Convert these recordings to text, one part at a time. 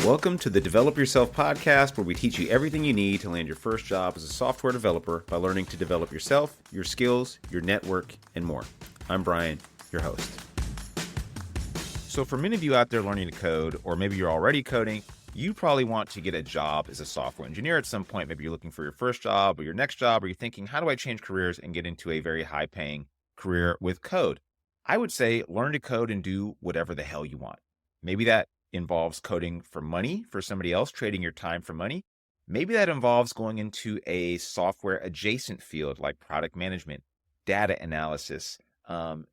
Welcome to the Develop Yourself podcast, where we teach you everything you need to land your first job as a software developer by learning to develop yourself, your skills, your network, and more. I'm Brian, your host. So for many of you out there learning to code, or maybe you're already coding, you probably want to get a job as a software engineer at some point. Maybe you're looking for your first job or your next job, or you're thinking, how do I change careers and get into a very high-paying career with code? I would say learn to code and do whatever the hell you want. Maybe that involves coding for money for somebody else, trading your time for money. Maybe that involves going into a software adjacent field like product management, data analysis,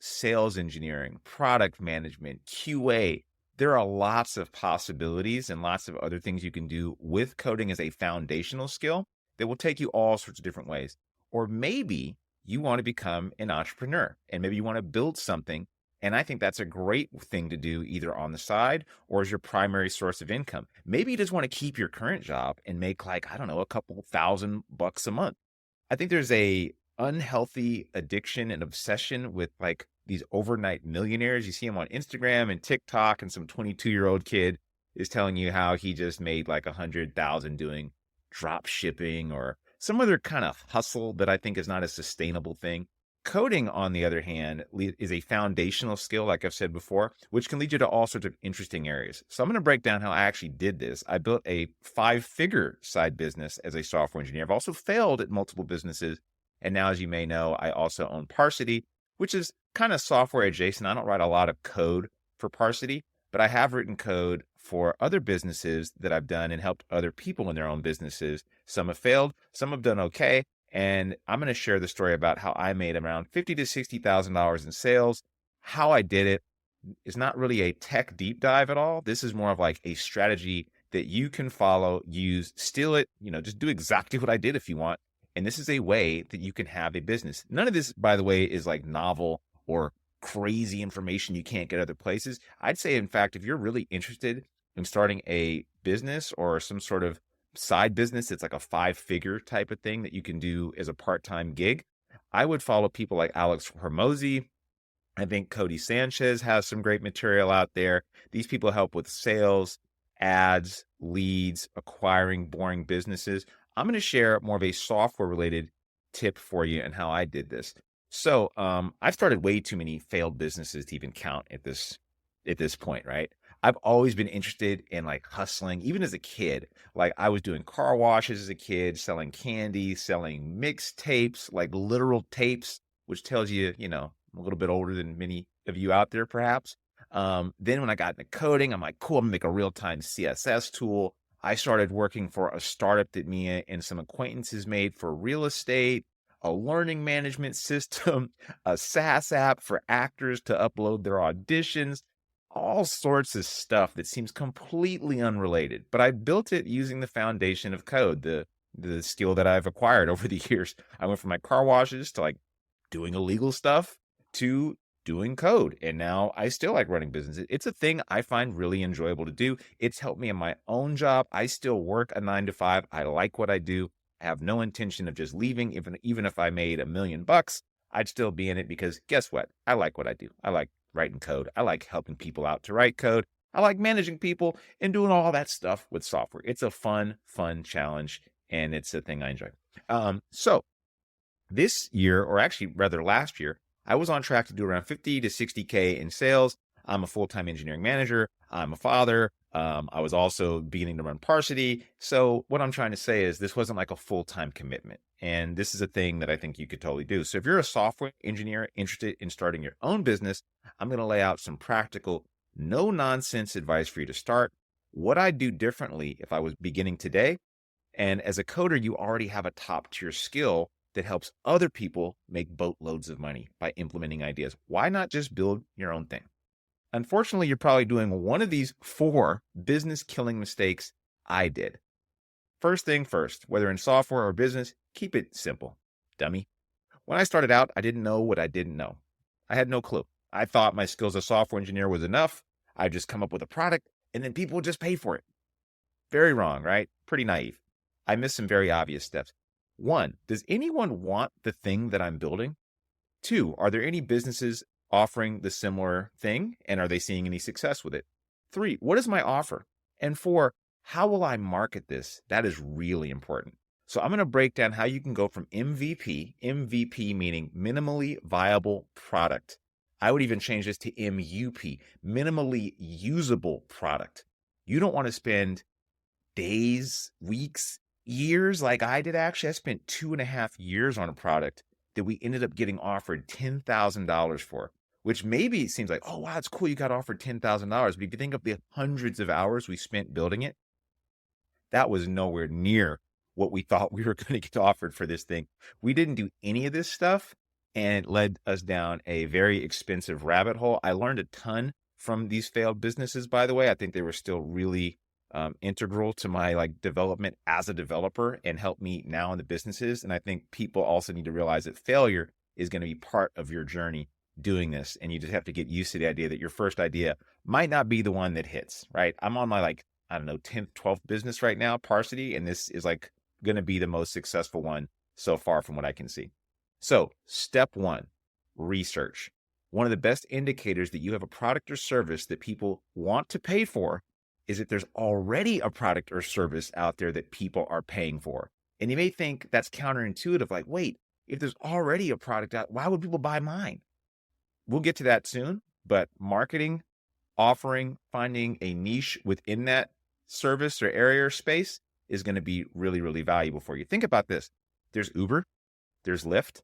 sales engineering, product management, QA. There are lots of possibilities and lots of other things you can do with coding as a foundational skill that will take you all sorts of different ways. Or maybe you want to become an entrepreneur and maybe you want to build something. And I think that's a great thing to do either on the side or as your primary source of income. Maybe you just want to keep your current job and make a couple $1,000 a month. I think there's a unhealthy addiction and obsession with these overnight millionaires. You see them on Instagram and TikTok, and some 22-year-old kid is telling you how he just made like 100,000 doing drop shipping or some other kind of hustle that I think is not a sustainable thing. Coding, on the other hand, is a foundational skill, like I've said before, which can lead you to all sorts of interesting areas. So I'm going to break down how I actually did this. I built a 5-figure side business as a software engineer. I've also failed at multiple businesses. And now, as you may know, I also own Parsity, which is kind of software adjacent. I don't write a lot of code for Parsity, but I have written code for other businesses that I've done and helped other people in their own businesses. Some have failed, some have done okay. And I'm going to share the story about how I made around $50,000 to $60,000 in sales. How I did it is not really a tech deep dive at all. This is more of like a strategy that you can follow, use, steal it, just do exactly what I did if you want. And this is a way that you can have a business. None of this, by the way, is like novel or crazy information you can't get other places. I'd say, in fact, if you're really interested in starting a business or some sort of side business, it's like a 5-figure type of thing that you can do as a part-time gig, I would follow people like Alex Hormozy. I think Cody Sanchez has some great material out there. These people help with sales, ads, leads, acquiring boring businesses. I'm going to share more of a software related tip for you and how I did this. So I've started way too many failed businesses to even count at this point, right? I've always been interested in hustling, even as a kid. I was doing car washes as a kid, selling candy, selling mixtapes, like literal tapes, which tells you, I'm a little bit older than many of you out there, perhaps. Then when I got into coding, I'm like, cool, I'm gonna make a real-time CSS tool. I started working for a startup that me and some acquaintances made for real estate, a learning management system, a SaaS app for actors to upload their auditions, all sorts of stuff that seems completely unrelated. But I built it using the foundation of code, the skill that I've acquired over the years. I went from my car washes to doing illegal stuff to doing code. And now I still like running businesses. It's a thing I find really enjoyable to do. It's helped me in my own job. I still work a 9 to 5. I like what I do. I have no intention of just leaving. Even if I made $1 million, I'd still be in it because guess what? I like what I do. I like writing code. I like helping people out to write code. I like managing people and doing all that stuff with software. It's a fun challenge, and it's a thing I enjoy. So this year, or actually rather last year, I was on track to do around 50 to 60K in sales. I'm a full-time engineering manager. I'm a father. I was also beginning to run Parsity. So what I'm trying to say is this wasn't like a full-time commitment. And this is a thing that I think you could totally do. So if you're a software engineer interested in starting your own business, I'm going to lay out some practical, no nonsense advice for you to start. What I'd do differently if I was beginning today. And as a coder, you already have a top tier skill that helps other people make boatloads of money by implementing ideas. Why not just build your own thing? Unfortunately, you're probably doing one of these 4 business killing mistakes I did. First thing first, whether in software or business, keep it simple, dummy. When I started out, I didn't know what I didn't know. I had no clue. I thought my skills as a software engineer was enough. I'd just come up with a product and then people would just pay for it. Very wrong, right? Pretty naive. I missed some very obvious steps. 1, does anyone want the thing that I'm building? 2, are there any businesses offering the similar thing, and are they seeing any success with it? 3, what is my offer? And 4, how will I market this? That is really important. So I'm going to break down how you can go from MVP meaning minimally viable product. I would even change this to MUP, minimally usable product. You don't want to spend days, weeks, years like I did. Actually, I spent 2.5 years on a product that we ended up getting offered $10,000 for, which maybe it seems like, oh, wow, it's cool. You got offered $10,000. But if you think of the hundreds of hours we spent building it, that was nowhere near what we thought we were going to get offered for this thing. We didn't do any of this stuff, and it led us down a very expensive rabbit hole. I learned a ton from these failed businesses, by the way. I think they were still really integral to my development as a developer and help me now in the businesses. And I think people also need to realize that failure is going to be part of your journey doing this. And you just have to get used to the idea that your first idea might not be the one that hits, right? I'm on my 10th, 12th business right now, Parsity, and this is going to be the most successful one so far from what I can see. So step 1, research. One of the best indicators that you have a product or service that people want to pay for is that there's already a product or service out there that people are paying for. And you may think that's counterintuitive, wait, if there's already a product out, why would people buy mine? We'll get to that soon, but marketing, offering, finding a niche within that service or area or space is going to be really, really valuable for you. Think about this. There's Uber, there's Lyft,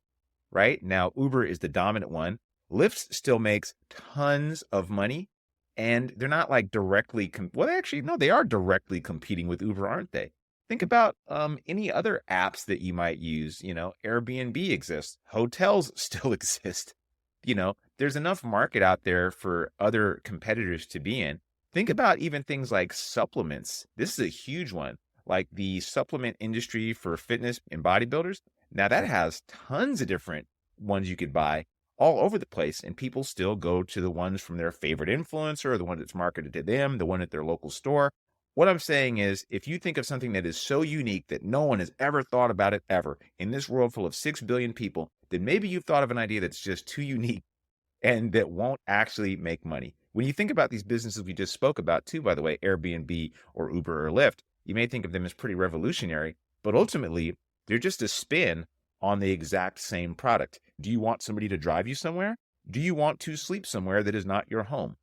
right? Now, Uber is the dominant one. Lyft still makes tons of money, and they're not directly, they are directly competing with Uber, aren't they? Think about any other apps that you might use. Airbnb exists. Hotels still exist. There's enough market out there for other competitors to be in. Think about even things like supplements. This is a huge one, like the supplement industry for fitness and bodybuilders. Now that has tons of different ones you could buy all over the place, and people still go to the ones from their favorite influencer, or the one that's marketed to them, the one at their local store. What I'm saying is, if you think of something that is so unique that no one has ever thought about it ever in this world full of 6 billion people, then maybe you've thought of an idea that's just too unique and that won't actually make money. When you think about these businesses we just spoke about too, by the way, Airbnb or Uber or Lyft, you may think of them as pretty revolutionary, but ultimately they're just a spin on the exact same product. Do you want somebody to drive you somewhere? Do you want to sleep somewhere that is not your home?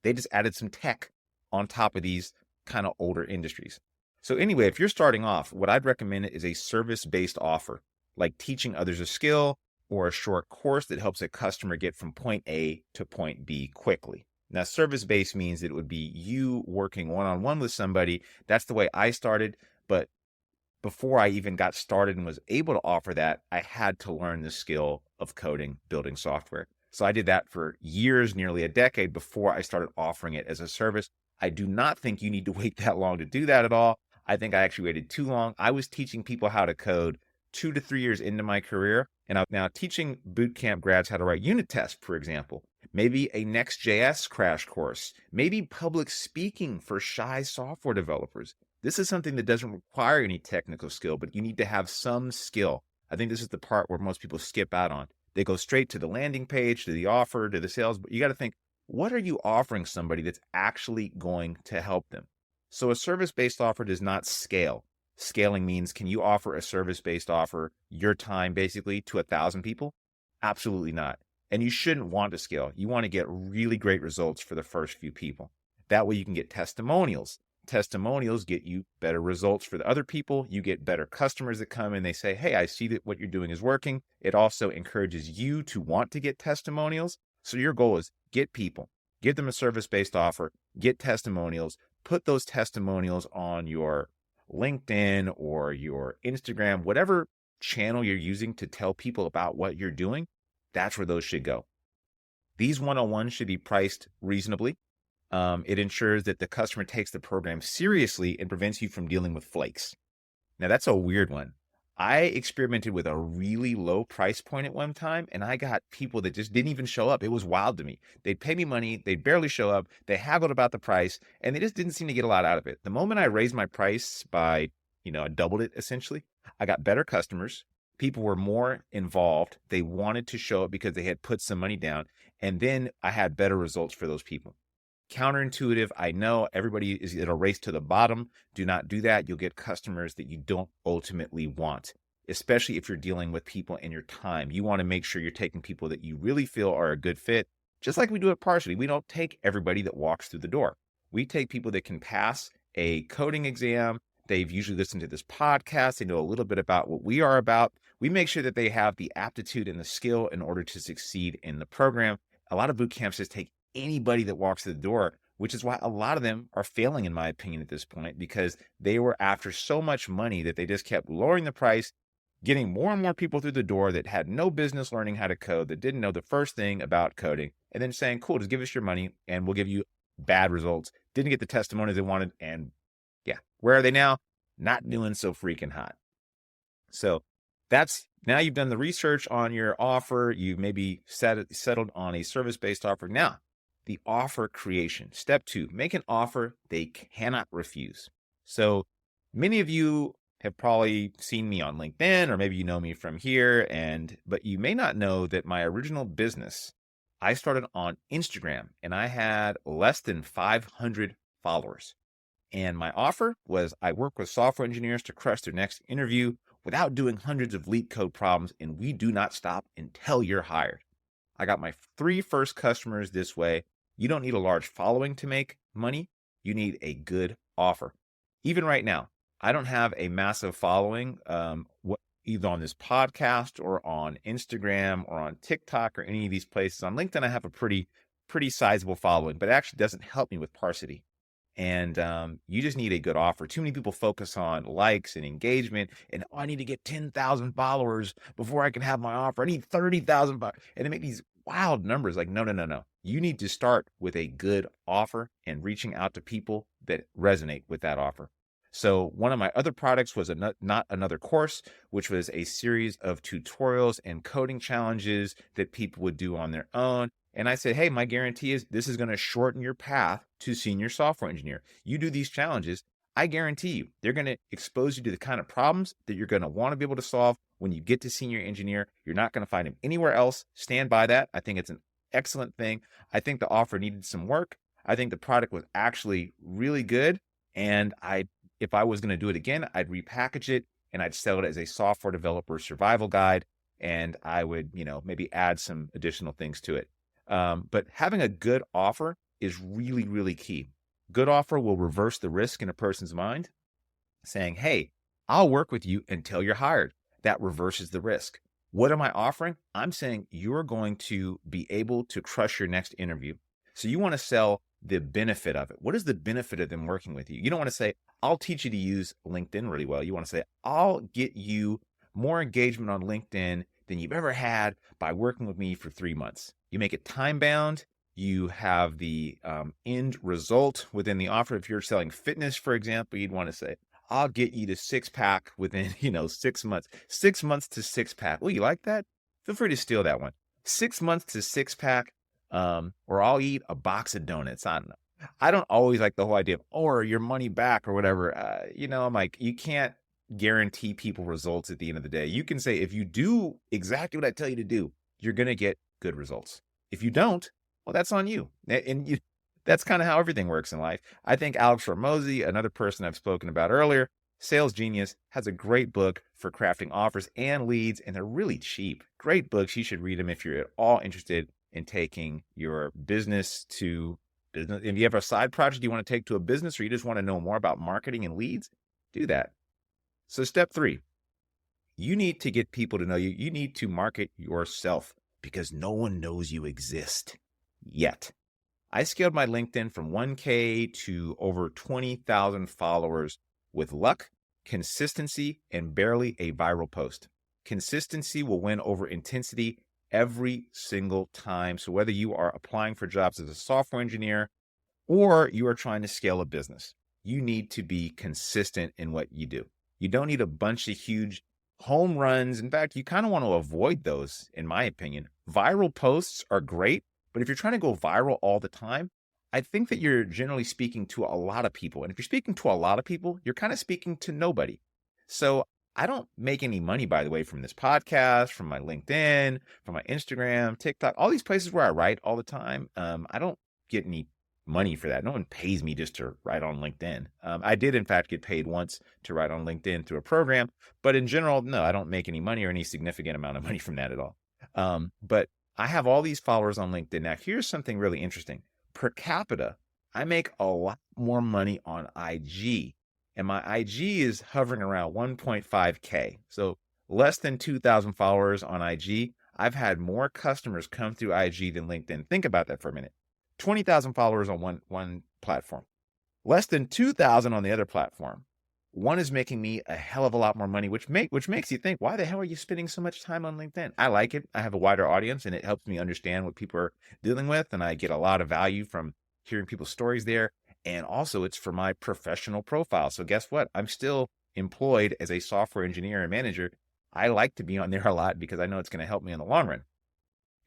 They just added some tech on top of these kind of older industries. So anyway, if you're starting off, what I'd recommend is a service-based offer, like teaching others a skill or a short course that helps a customer get from point A to point B quickly. Now, service-based means that it would be you working one-on-one with somebody. That's the way I started, but before I even got started and was able to offer that, I had to learn the skill of coding, building software. So I did that for years, nearly a decade, before I started offering it as a service. I do not think you need to wait that long to do that at all. I think I actually waited too long. I was teaching people how to code 2 to 3 years into my career, and I'm now teaching bootcamp grads how to write unit tests, for example. Maybe a Next.js crash course, maybe public speaking for shy software developers. This is something that doesn't require any technical skill, but you need to have some skill. I think this is the part where most people skip out on. They go straight to the landing page, to the offer, to the sales, but you got to think, what are you offering somebody that's actually going to help them? So a service-based offer does not scale. Scaling means, can you offer a service-based offer, your time basically, to 1,000 people? Absolutely not. And you shouldn't want to scale. You want to get really great results for the first few people. That way you can get testimonials. Testimonials get you better results for the other people. You get better customers that come and they say, hey, I see that what you're doing is working. It also encourages you to want to get testimonials. So your goal is get people, give them a service-based offer, get testimonials, put those testimonials on your LinkedIn or your Instagram, whatever channel you're using to tell people about what you're doing. That's where those should go. These one-on-ones should be priced reasonably. It ensures that the customer takes the program seriously and prevents you from dealing with flakes. Now, that's a weird one. I experimented with a really low price point at one time, and I got people that just didn't even show up. It was wild to me. They'd pay me money, they'd barely show up, they haggled about the price, and they just didn't seem to get a lot out of it. The moment I raised my price by, I doubled it essentially, I got better customers. People were more involved. They wanted to show up because they had put some money down, and then I had better results for those people. Counterintuitive. I know everybody is in a race to the bottom. Do not do that. You'll get customers that you don't ultimately want, especially if you're dealing with people in your time. You want to make sure you're taking people that you really feel are a good fit. Just like we do at Parsity, we don't take everybody that walks through the door. We take people that can pass a coding exam. They've usually listened to this podcast. They know a little bit about what we are about. We make sure that they have the aptitude and the skill in order to succeed in the program. A lot of boot camps just take anybody that walks through the door, which is why a lot of them are failing, in my opinion, at this point, because they were after so much money that they just kept lowering the price, getting more and more people through the door that had no business learning how to code, that didn't know the first thing about coding, and then saying, cool, just give us your money and we'll give you bad results. Didn't get the testimonies they wanted. And yeah, where are they now? Not doing so freaking hot. So now you've done the research on your offer. You've maybe settled on a service-based offer. Now, the offer creation. Step 2, make an offer they cannot refuse. So many of you have probably seen me on LinkedIn, or maybe you know me from here, but you may not know that my original business, I started on Instagram and I had less than 500 followers. And my offer was I work with software engineers to crush their next interview without doing hundreds of leak code problems, and we do not stop until you're hired. I got my 3 first customers this way. You don't need a large following to make money. You need a good offer. Even right now, I don't have a massive following, either on this podcast or on Instagram or on TikTok or any of these places. On LinkedIn, I have a pretty sizable following, but it actually doesn't help me with Parsity. And you just need a good offer. Too many people focus on likes and engagement, and I need to get 10,000 followers before I can have my offer. I need 30,000 followers, and they make these wild numbers. Like, no. You need to start with a good offer and reaching out to people that resonate with that offer. So one of my other products was Not Another Course, which was a series of tutorials and coding challenges that people would do on their own. And I said, hey, my guarantee is this is going to shorten your path to senior software engineer. You do these challenges, I guarantee you, they're going to expose you to the kind of problems that you're going to want to be able to solve when you get to senior engineer. You're not going to find them anywhere else. Stand by that. I think it's an excellent thing. I think the offer needed some work. I think the product was actually really good. And if I was going to do it again, I'd repackage it and I'd sell it as a software developer survival guide. And I would, maybe add some additional things to it. But having a good offer is really, really key. Good offer will reverse the risk in a person's mind, saying, hey, I'll work with you until you're hired. That reverses the risk. What am I offering? I'm saying you're going to be able to crush your next interview. So you want to sell the benefit of it. What is the benefit of them working with you? You don't want to say, I'll teach you to use LinkedIn really well. You want to say, I'll get you more engagement on LinkedIn than you've ever had by working with me for 3 months. You make it time bound. You have the end result within the offer. If you're selling fitness, for example, you'd want to say, I'll get you to 6-pack within, 6 months. 6 months to 6-pack. Oh, you like that? Feel free to steal that one. 6 months to 6-pack, or I'll eat a box of donuts. I don't know. I don't always like the whole idea of, or your money back or whatever. I'm like, you can't guarantee people results at the end of the day. You can say, if you do exactly what I tell you to do, you're going to get good results. If you don't, well, that's on you. And that's kind of how everything works in life. I think Alex Hormozy, another person I've spoken about earlier, sales genius, has a great book for crafting offers and leads, and they're really cheap. Great books. You should read them if you're at all interested in taking your business to business. If you have a side project you want to take to a business, or you just want to know more about marketing and leads, do that. So step 3, you need to get people to know you. You need to market yourself because no one knows you exist yet. I scaled my LinkedIn from 1K to over 20,000 followers with luck, consistency, and barely a viral post. Consistency will win over intensity every single time. So whether you are applying for jobs as a software engineer or you are trying to scale a business, you need to be consistent in what you do. You don't need a bunch of huge home runs. In fact, you kind of want to avoid those, in my opinion. Viral posts are great, but if you're trying to go viral all the time, I think that you're generally speaking to a lot of people. And if you're speaking to a lot of people, you're kind of speaking to nobody. So I don't make any money, by the way, from this podcast, from my LinkedIn, from my Instagram, TikTok, all these places where I write all the time. I don't get any money for that. No one pays me just to write on LinkedIn. I did, in fact, get paid once to write on LinkedIn through a program, but in general, no, I don't make any money or any significant amount of money from that at all. But I have all these followers on LinkedIn. Now, here's something really interesting. Per capita, I make a lot more money on IG, and my IG is hovering around 1.5K. So less than 2,000 followers on IG. I've had more customers come through IG than LinkedIn. Think about that for a minute. 20,000 followers on one platform, less than 2,000 on the other platform. One is making me a hell of a lot more money, which makes you think, why the hell are you spending so much time on LinkedIn? I like it. I have a wider audience, and it helps me understand what people are dealing with, and I get a lot of value from hearing people's stories there. And also, it's for my professional profile. So guess what? I'm still employed as a software engineer and manager. I like to be on there a lot because I know it's going to help me in the long run.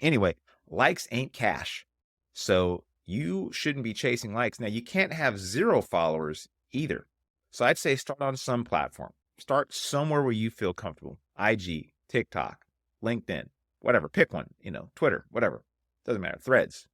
Anyway, likes ain't cash. So you shouldn't be chasing likes. Now, you can't have 0 followers either. So I'd say start on some platform. Start somewhere where you feel comfortable. IG, TikTok, LinkedIn, whatever. Pick one, Twitter, whatever. Doesn't matter. Threads,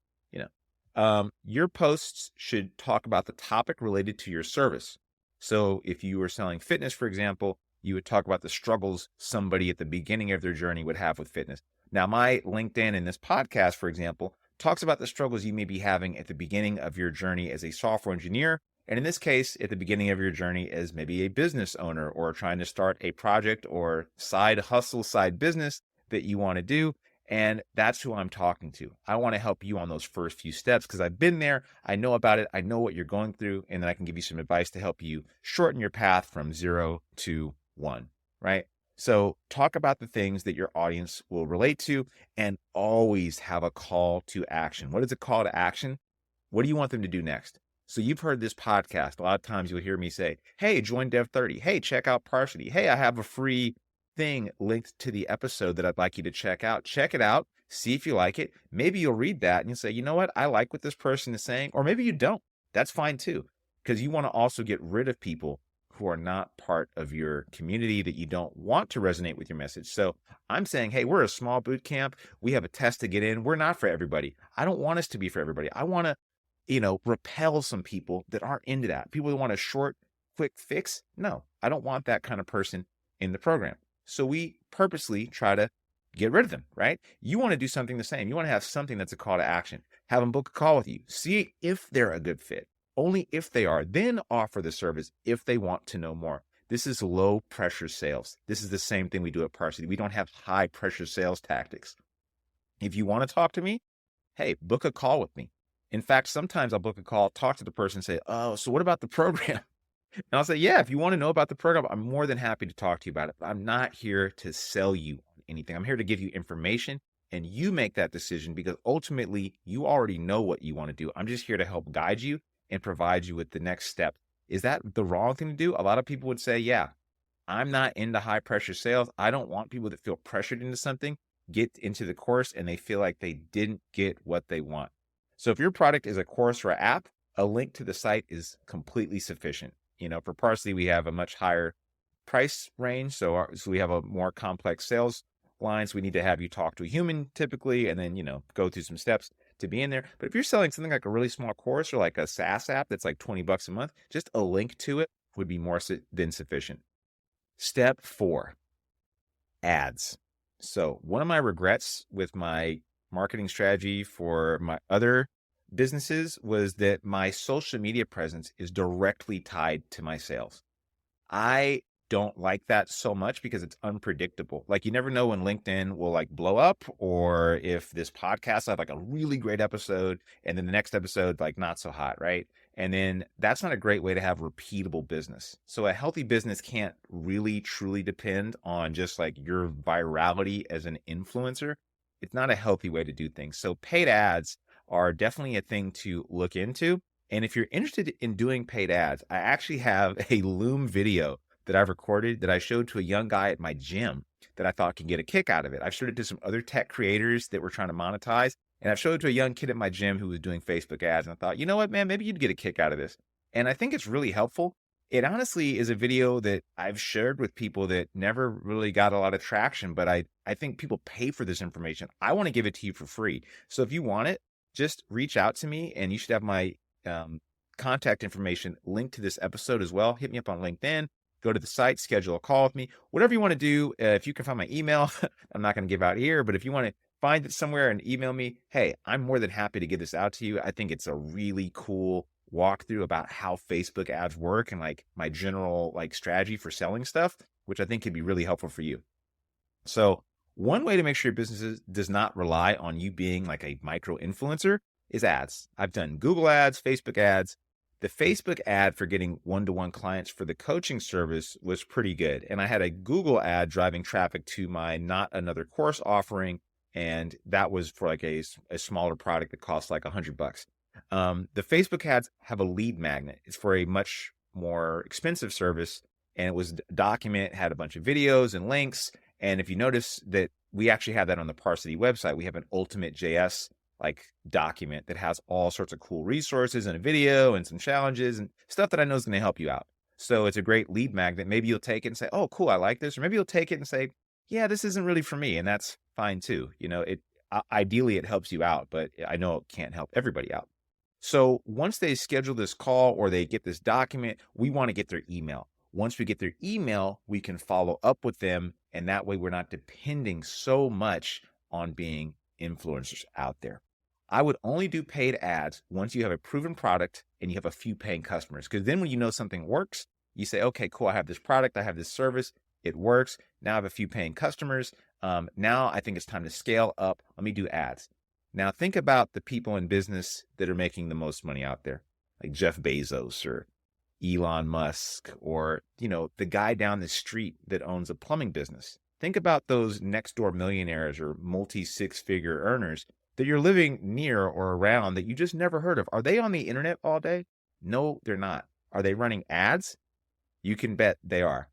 your posts should talk about the topic related to your service. So if you were selling fitness, for example, you would talk about the struggles somebody at the beginning of their journey would have with fitness. Now, my LinkedIn in this podcast, for example, talks about the struggles you may be having at the beginning of your journey as a software engineer. And in this case, at the beginning of your journey as maybe a business owner or trying to start a project or side hustle, side business that you want to do. And that's who I'm talking to. I want to help you on those first few steps because I've been there. I know about it. I know what you're going through. And then I can give you some advice to help you shorten your path from 0 to 1, right? So talk about the things that your audience will relate to and always have a call to action. What is a call to action? What do you want them to do next? So you've heard this podcast. A lot of times you'll hear me say, hey, join Dev30. Hey, check out Parsity. Hey, I have a free thing linked to the episode that I'd like you to check out. Check it out. See if you like it. Maybe you'll read that and you'll say, you know what? I like what this person is saying. Or maybe you don't. That's fine too. Because you want to also get rid of people who are not part of your community that you don't want to resonate with your message. So I'm saying, hey, we're a small boot camp. We have a test to get in. We're not for everybody. I don't want us to be for everybody. I want to, repel some people that aren't into that. People that want a short, quick fix. No, I don't want that kind of person in the program. So we purposely try to get rid of them, right? You want to do something the same. You want to have something that's a call to action. Have them book a call with you. See if they're a good fit. Only if they are, then offer the service if they want to know more. This is low pressure sales. This is the same thing we do at Parsity. We don't have high pressure sales tactics. If you want to talk to me, hey, book a call with me. In fact, sometimes I'll book a call, talk to the person, say, oh, so what about the program? And I'll say, yeah, if you want to know about the program, I'm more than happy to talk to you about it. But I'm not here to sell you anything. I'm here to give you information and you make that decision because ultimately you already know what you want to do. I'm just here to help guide you and provide you with the next step. Is that the wrong thing to do? A lot of people would say, yeah, I'm not into high pressure sales. I don't want people that feel pressured into something, get into the course and they feel like they didn't get what they want. So if your product is a course or an app, a link to the site is completely sufficient. For Parsity, we have a much higher price range. So we have a more complex sales line. So we need to have you talk to a human typically, and then, go through some steps to be in there. But if you're selling something like a really small course or like a SaaS app that's like $20 a month, just a link to it would be more than sufficient. Step 4, ads. So one of my regrets with my marketing strategy for my other businesses was that my social media presence is directly tied to my sales. I don't like that so much because it's unpredictable. Like you never know when LinkedIn will like blow up or if this podcast, I have like a really great episode and then the next episode, like not so hot, right? And then that's not a great way to have repeatable business. So a healthy business can't really truly depend on just like your virality as an influencer. It's not a healthy way to do things. So paid ads are definitely a thing to look into. And if you're interested in doing paid ads, I actually have a Loom video that I've recorded that I showed to a young guy at my gym that I thought could get a kick out of it. I've showed it to some other tech creators that were trying to monetize. And I've showed it to a young kid at my gym who was doing Facebook ads. And I thought, you know what, man, maybe you'd get a kick out of this. And I think it's really helpful. It honestly is a video that I've shared with people that never really got a lot of traction, but I think people pay for this information. I want to give it to you for free. So if you want it, just reach out to me and you should have my contact information linked to this episode as well. Hit me up on LinkedIn. Go to the site, schedule a call with me. Whatever you want to do, if you can find my email, I'm not going to give out here, but if you want to find it somewhere and email me, hey, I'm more than happy to give this out to you. I think it's a really cool walkthrough about how Facebook ads work and like my general like strategy for selling stuff, which I think could be really helpful for you. So one way to make sure your business does not rely on you being like a micro influencer is ads. I've done Google ads, Facebook ads. The Facebook ad for getting one-to-one clients for the coaching service was pretty good. And I had a Google ad driving traffic to my Not Another Course offering. And that was for like a smaller product that costs like $100. The Facebook ads have a lead magnet. It's for a much more expensive service. And it was document, had a bunch of videos and links. And if you notice that we actually have that on the Parsity website, we have an Ultimate.js like document that has all sorts of cool resources and a video and some challenges and stuff that I know is going to help you out. So it's a great lead magnet. Maybe you'll take it and say, oh, cool, I like this. Or maybe you'll take it and say, yeah, this isn't really for me. And that's fine too. You know, ideally it helps you out, but I know it can't help everybody out. So once they schedule this call or they get this document, we want to get their email. Once we get their email, we can follow up with them. And that way we're not depending so much on being influencers out there. I would only do paid ads once you have a proven product and you have a few paying customers. Because then when you know something works, you say, okay, cool, I have this product, I have this service, it works. Now I have a few paying customers. Now I think it's time to scale up. Let me do ads. Now think about the people in business that are making the most money out there, like Jeff Bezos or Elon Musk, or, you know, the guy down the street that owns a plumbing business. Think about those next door millionaires or multi-six-figure earners that you're living near or around that you just never heard of. Are they on the internet all day? No, they're not. Are they running ads? You can bet they are.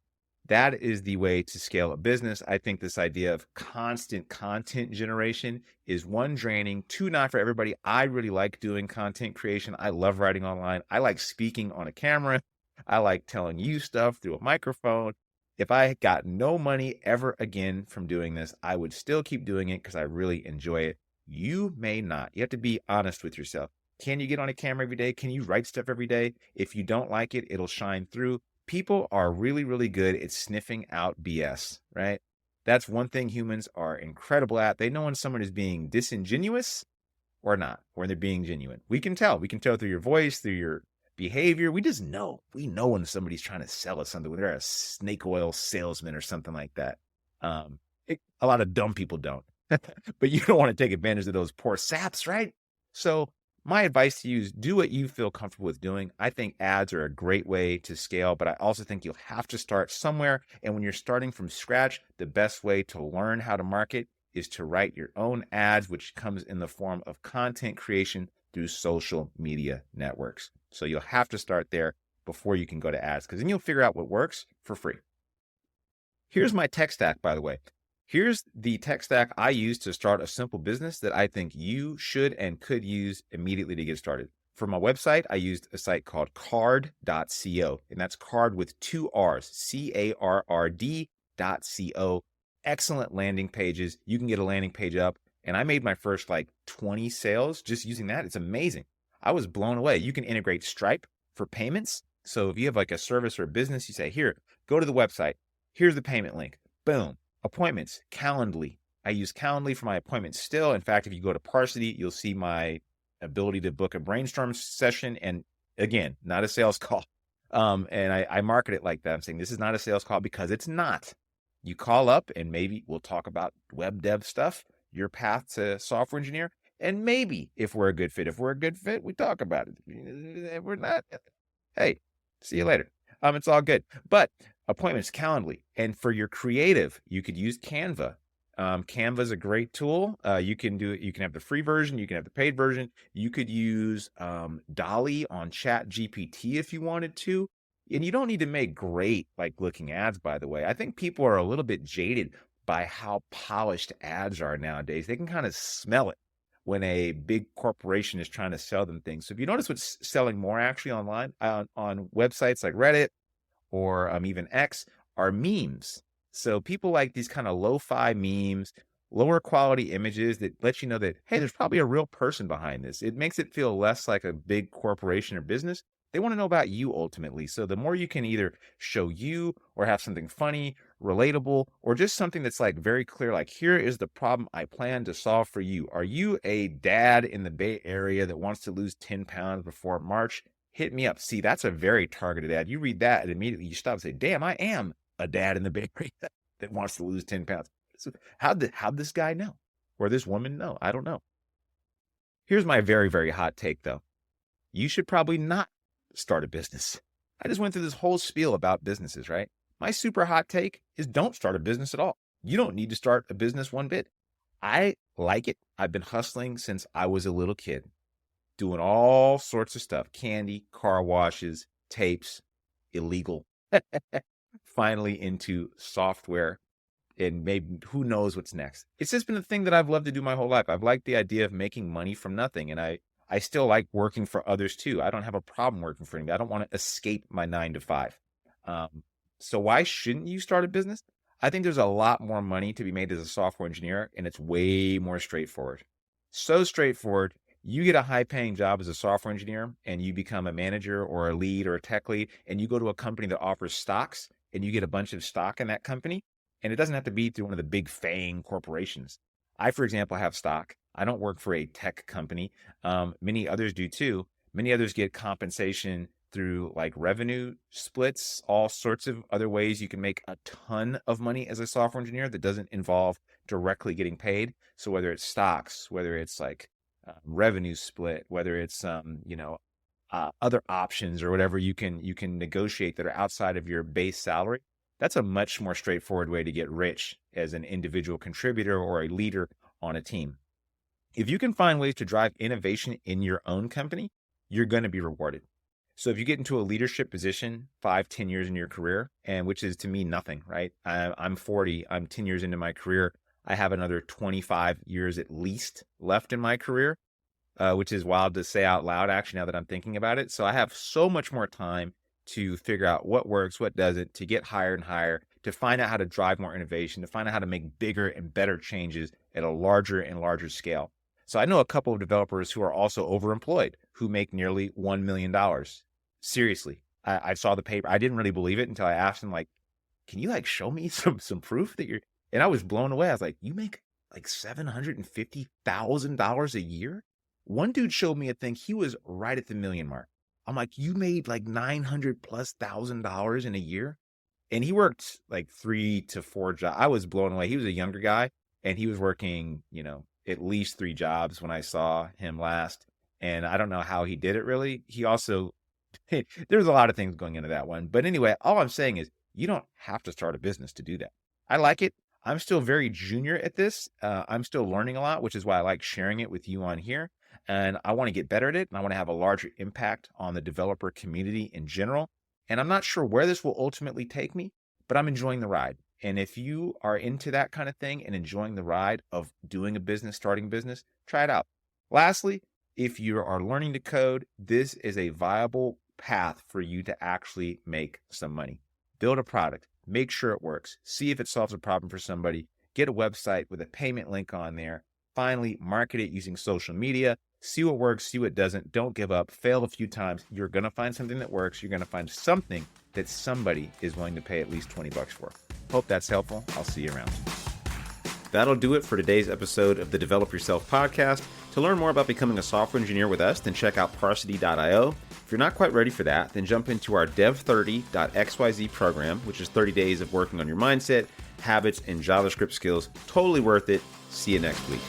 That is the way to scale a business. I think this idea of constant content generation is one, draining, two, not for everybody. I really like doing content creation. I love writing online. I like speaking on a camera. I like telling you stuff through a microphone. If I got no money ever again from doing this, I would still keep doing it because I really enjoy it. You may not. You have to be honest with yourself. Can you get on a camera every day? Can you write stuff every day? If you don't like it, it'll shine through. People are really, really good at sniffing out BS, right? That's one thing humans are incredible at. They know when someone is being disingenuous or not, or they're being genuine. We can tell. We can tell through your voice, through your behavior. We just know. We know when somebody's trying to sell us something, when they're a snake oil salesman or something like that. A lot of dumb people don't. But you don't want to take advantage of those poor saps, right? So my advice to you is do what you feel comfortable with doing. I think ads are a great way to scale, but I also think you'll have to start somewhere. And when you're starting from scratch, the best way to learn how to market is to write your own ads, which comes in the form of content creation through social media networks. So you'll have to start there before you can go to ads, because then you'll figure out what works for free. Here's my tech stack, by the way. Here's the tech stack I use to start a simple business that I think you should and could use immediately to get started. For my website, I used a site called card.co, and that's card with two R's, CARRD.co. Excellent landing pages. You can get a landing page up, and I made my first like 20 sales just using that. It's amazing. I was blown away. You can integrate Stripe for payments. So if you have like a service or a business, you say, here, go to the website. Here's the payment link. Boom. Appointments, Calendly. I use Calendly for my appointments still. In fact, if you go to Parsity, you'll see my ability to book a brainstorm session. And again, not a sales call. And I market it like that. I'm saying this is not a sales call because it's not. You call up and maybe we'll talk about web dev stuff, your path to software engineer. And maybe if we're a good fit, we talk about it. If we're not, hey, see you later. It's all good. But appointments, Calendly. And for your creative, you could use Canva. Canva is a great tool. You can do it. You can have the free version. You can have the paid version. You could use Dolly on Chat GPT if you wanted to. And you don't need to make great like looking ads, by the way. I think people are a little bit jaded by how polished ads are nowadays. They can kind of smell it when a big corporation is trying to sell them things. So if you notice what's selling more actually online on websites like Reddit or even X are memes. So people like these kind of lo-fi memes, lower quality images that let you know that, hey, there's probably a real person behind this. It makes it feel less like a big corporation or business. They want to know about you ultimately. So the more you can either show you or have something funny, relatable, or just something that's like very clear, like here is the problem I plan to solve for you. Are you a dad in the Bay Area that wants to lose 10 pounds before March? Hit me up. See, that's a very targeted ad. You read that and immediately you stop and say, damn, I am a dad in the Bay Area that wants to lose 10 pounds. So how'd this guy know? Or this woman know? I don't know. Here's my very, very hot take though. You should probably not start a business. I just went through this whole spiel about businesses, right? My super hot take is don't start a business at all. You don't need to start a business one bit. I like it. I've been hustling since I was a little kid, doing all sorts of stuff, candy, car washes, tapes, illegal, finally into software, and maybe who knows what's next. It's just been a thing that I've loved to do my whole life. I've liked the idea of making money from nothing. And I still like working for others too. I don't have a problem working for anybody. I don't want to escape my 9 to 5. So why shouldn't you start a business? I think there's a lot more money to be made as a software engineer, and it's way more straightforward. So straightforward. You get a high-paying job as a software engineer, and you become a manager or a lead or a tech lead, and you go to a company that offers stocks, and you get a bunch of stock in that company. And it doesn't have to be through one of the big FANG corporations. I, for example, have stock. I don't work for a tech company. Many others do too. Many others get compensation through like revenue splits, all sorts of other ways you can make a ton of money as a software engineer that doesn't involve directly getting paid. So whether it's stocks, whether it's like revenue split, whether it's other options or whatever you can negotiate that are outside of your base salary. That's a much more straightforward way to get rich as an individual contributor or a leader on a team. If you can find ways to drive innovation in your own company, you're going to be rewarded. So if you get into a leadership position 5-10 years in your career, and which is to me nothing, right? I'm 40, I'm 10 years into my career. I have another 25 years at least left in my career, which is wild to say out loud, actually, now that I'm thinking about it. So I have so much more time to figure out what works, what doesn't, to get higher and higher, to find out how to drive more innovation, to find out how to make bigger and better changes at a larger and larger scale. So I know a couple of developers who are also overemployed, who make nearly $1 million. Seriously, I saw the paper. I didn't really believe it until I asked him, like, can you like show me some proof that you're, and I was blown away. I was like, you make like $750,000 a year? One dude showed me a thing. He was right at the million mark. I'm like, you made like $900,000+ in a year? And he worked like 3 to 4 jobs. I was blown away. He was a younger guy and he was working, at least 3 jobs when I saw him last. And I don't know how he did it really. He also, there's a lot of things going into that one. But anyway, all I'm saying is you don't have to start a business to do that. I like it. I'm still very junior at this. I'm still learning a lot, which is why I like sharing it with you on here. And I want to get better at it. And I want to have a larger impact on the developer community in general. And I'm not sure where this will ultimately take me, but I'm enjoying the ride. And if you are into that kind of thing and enjoying the ride of doing a business, starting a business, try it out. Lastly, if you are learning to code, this is a viable path for you to actually make some money. Build a product, make sure it works, see if it solves a problem for somebody, get a website with a payment link on there. Finally, market it using social media. See what works, see what doesn't. Don't give up. Fail a few times. You're going to find something that works. You're going to find something that somebody is willing to pay at least $20 for. Hope that's helpful. I'll see you around. That'll do it for today's episode of the Develop Yourself podcast. To learn more about becoming a software engineer with us, then check out Parsity.io. If you're not quite ready for that, then jump into our Dev30.xyz program, which is 30 days of working on your mindset, habits, and JavaScript skills. Totally worth it. See you next week.